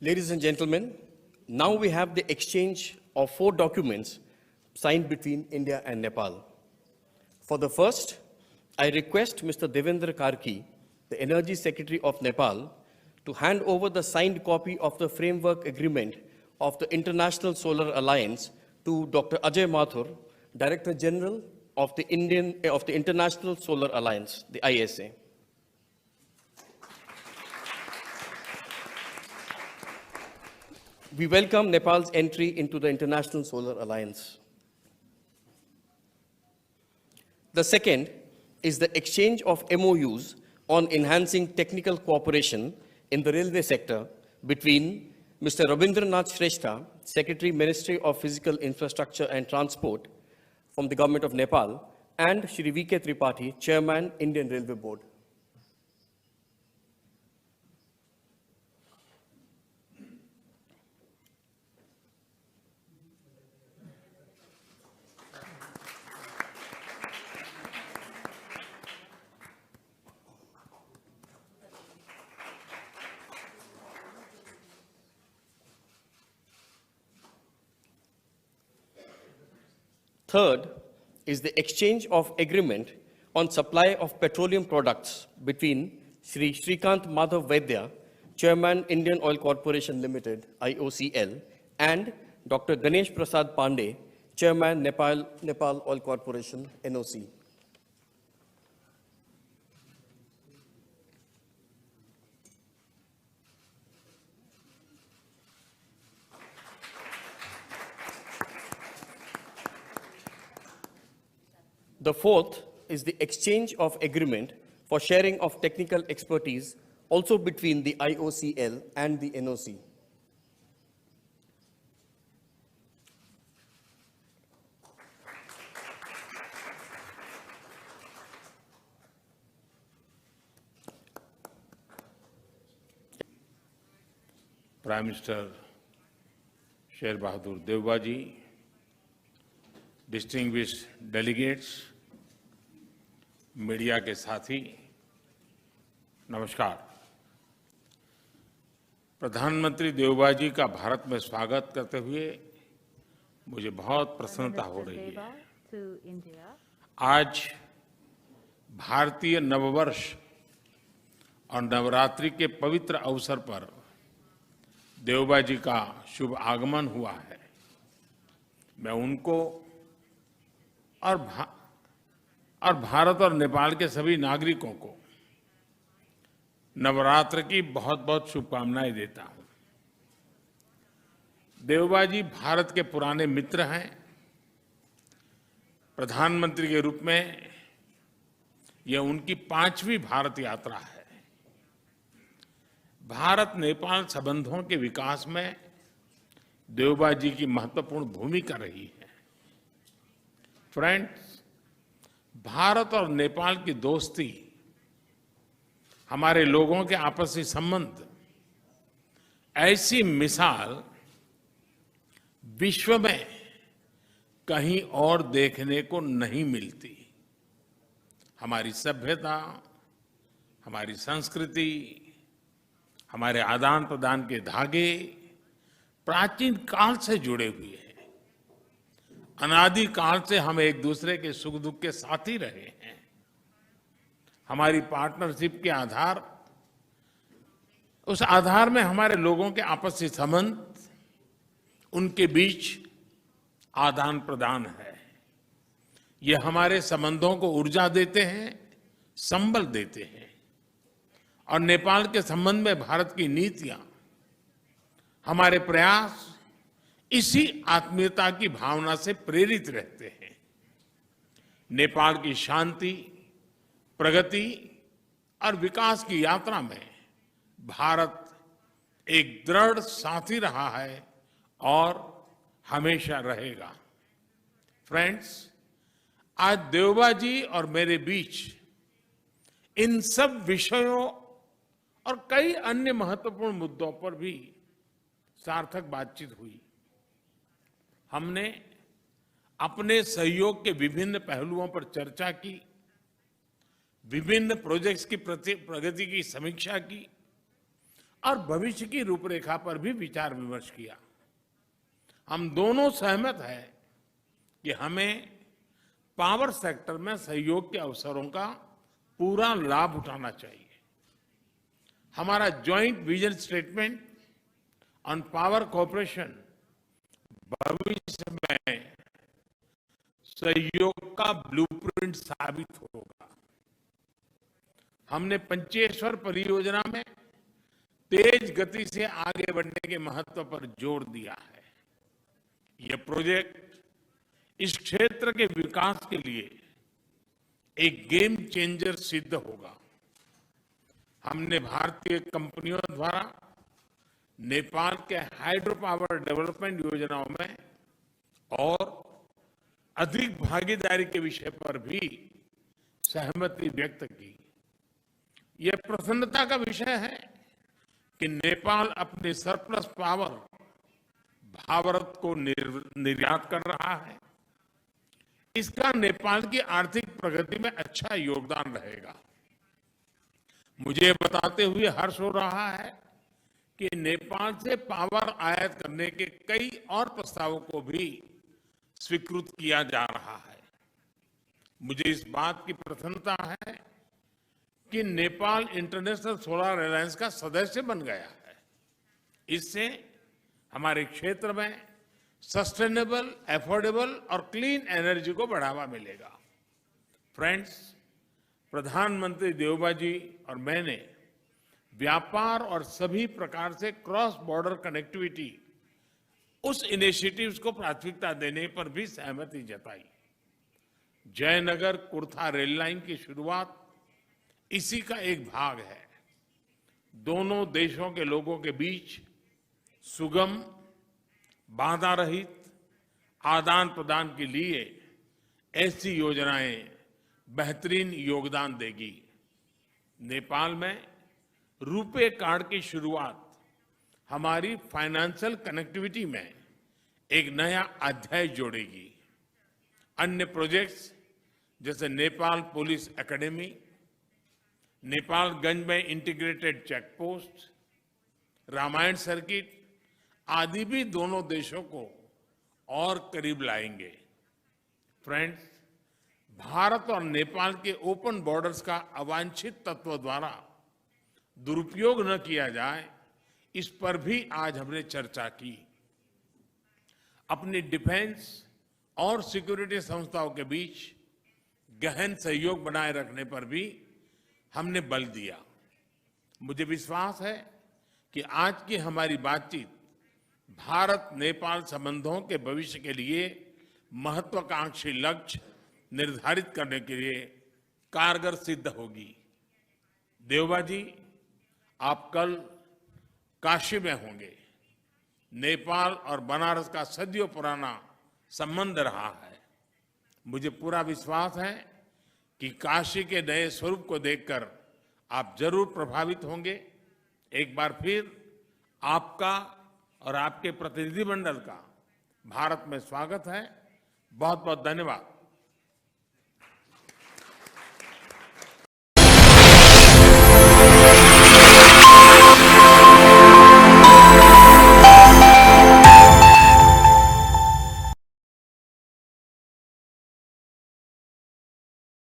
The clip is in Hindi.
Ladies and gentlemen, now we have the exchange of 4 documents signed between India and Nepal. For the first, I request Mr. Devendra Karki, the Energy Secretary of Nepal, to hand over the signed copy of the framework agreement of the International Solar Alliance to Dr. Ajay Mathur, Director General of the International Solar Alliance, the ISA. We welcome Nepal's entry into the International Solar Alliance. The second is the exchange of MOUs on enhancing technical cooperation in the railway sector between Mr. Rabindranath Shrestha, Secretary, Ministry of Physical Infrastructure and Transport from the Government of Nepal, and Shri V.K. Tripathi, Chairman, Indian Railway Board. Third is the exchange of agreement on supply of petroleum products between Shri Shrikant Madhav Vaidya, Chairman, Indian Oil Corporation Limited, IOCL, and Dr. Ganesh Prasad Pandey, Chairman, Nepal Oil Corporation, NOC. The fourth is the exchange of agreement for sharing of technical expertise also between the IOCL and the NOC. Prime Minister Sher Bahadur Deuba, distinguished delegates, media के साथी, नमस्कार। प्रधानमंत्री देवबा जी का भारत में स्वागत करते हुए मुझे बहुत प्रसन्नता हो रही है। आज भारतीय नववर्ष और नवरात्रि के पवित्र अवसर पर देवबा जी का शुभ आगमन हुआ है। मैं उनको और भारत और नेपाल के सभी नागरिकों को नवरात्र की बहुत बहुत शुभकामनाएं देता हूं। देवबा जी भारत के पुराने मित्र हैं। प्रधानमंत्री के रूप में यह उनकी 5वीं भारत यात्रा है। भारत नेपाल संबंधों के विकास में देवबा जी की महत्वपूर्ण भूमिका रही है। फ्रेंड्स, भारत और नेपाल की दोस्ती, हमारे लोगों के आपसी संबंध, ऐसी मिसाल विश्व में कहीं और देखने को नहीं मिलती। हमारी सभ्यता, हमारी संस्कृति, हमारे आदान प्रदान के धागे प्राचीन काल से जुड़े हुए हैं। अनादि काल से हम एक दूसरे के सुख दुख के साथी रहे हैं। हमारी पार्टनरशिप के आधार, उस आधार में हमारे लोगों के आपसी संबंध, उनके बीच आदान प्रदान है। ये हमारे संबंधों को ऊर्जा देते हैं, संबल देते हैं। और नेपाल के संबंध में भारत की नीतियां, हमारे प्रयास इसी आत्मीयता की भावना से प्रेरित रहते हैं। नेपाल की शांति, प्रगति और विकास की यात्रा में भारत एक दृढ़ साथी रहा है और हमेशा रहेगा। फ्रेंड्स, आज देवबा जी और मेरे बीच इन सब विषयों और कई अन्य महत्वपूर्ण मुद्दों पर भी सार्थक बातचीत हुई। हमने अपने सहयोग के विभिन्न पहलुओं पर चर्चा की, विभिन्न प्रोजेक्ट्स की प्रगति की समीक्षा की और भविष्य की रूपरेखा पर भी विचार विमर्श किया। हम दोनों सहमत हैं कि हमें पावर सेक्टर में सहयोग के अवसरों का पूरा लाभ उठाना चाहिए। हमारा joint vision statement on power cooperation भविष्य में सहयोग का ब्लूप्रिंट साबित होगा। हमने पंचेश्वर परियोजना में तेज गति से आगे बढ़ने के महत्व पर जोर दिया है। यह प्रोजेक्ट इस क्षेत्र के विकास के लिए एक गेम चेंजर सिद्ध होगा। हमने भारतीय कंपनियों द्वारा नेपाल के हाइड्रो पावर डेवलपमेंट योजनाओं में और अधिक भागीदारी के विषय पर भी सहमति व्यक्त की। यह प्रसन्नता का विषय है कि नेपाल अपने सरप्लस पावर भारत को निर्यात कर रहा है। इसका नेपाल की आर्थिक प्रगति में अच्छा योगदान रहेगा। मुझे बताते हुए हर्ष हो रहा है कि नेपाल से पावर आयात करने के कई और प्रस्तावों को भी स्वीकृत किया जा रहा है। मुझे इस बात की प्रसन्नता है कि नेपाल इंटरनेशनल सोलर अलायंस का सदस्य बन गया है। इससे हमारे क्षेत्र में सस्टेनेबल, अफोर्डेबल और क्लीन एनर्जी को बढ़ावा मिलेगा। फ्रेंड्स, प्रधानमंत्री देवबा जी और मैंने व्यापार और सभी प्रकार से क्रॉस बॉर्डर कनेक्टिविटी उस इनिशिएटिव्स को प्राथमिकता देने पर भी सहमति जताई। जयनगर कुर्था रेल लाइन की शुरुआत इसी का एक भाग है। दोनों देशों के लोगों के बीच सुगम, बाधा रहित आदान प्रदान के लिए ऐसी योजनाएं बेहतरीन योगदान देगी। नेपाल में रुपे कार्ड की शुरुआत हमारी फाइनेंशियल कनेक्टिविटी में एक नया अध्याय जोड़ेगी। अन्य प्रोजेक्ट्स जैसे नेपाल पुलिस एकेडमी, नेपालगंज में integrated check post, Ramayana circuit आदि भी दोनों देशों को और करीब लाएंगे। फ्रेंड्स, भारत और नेपाल के ओपन बॉर्डर्स का अवांछित तत्व द्वारा दुरुपयोग न किया जाए, इस पर भी आज हमने चर्चा की। अपनी डिफेंस और सिक्योरिटी संस्थाओं के बीच गहन सहयोग बनाए रखने पर भी हमने बल दिया। मुझे विश्वास है कि आज की हमारी बातचीत भारत नेपाल संबंधों के भविष्य के लिए महत्वाकांक्षी लक्ष्य निर्धारित करने के लिए कारगर सिद्ध होगी। देवबा जी, आप कल काशी में होंगे। नेपाल और बनारस का सदियों पुराना संबंध रहा है। मुझे पूरा विश्वास है कि काशी के नए स्वरूप को देखकर आप जरूर प्रभावित होंगे। एक बार फिर आपका और आपके प्रतिनिधिमंडल का भारत में स्वागत है। बहुत बहुत धन्यवाद।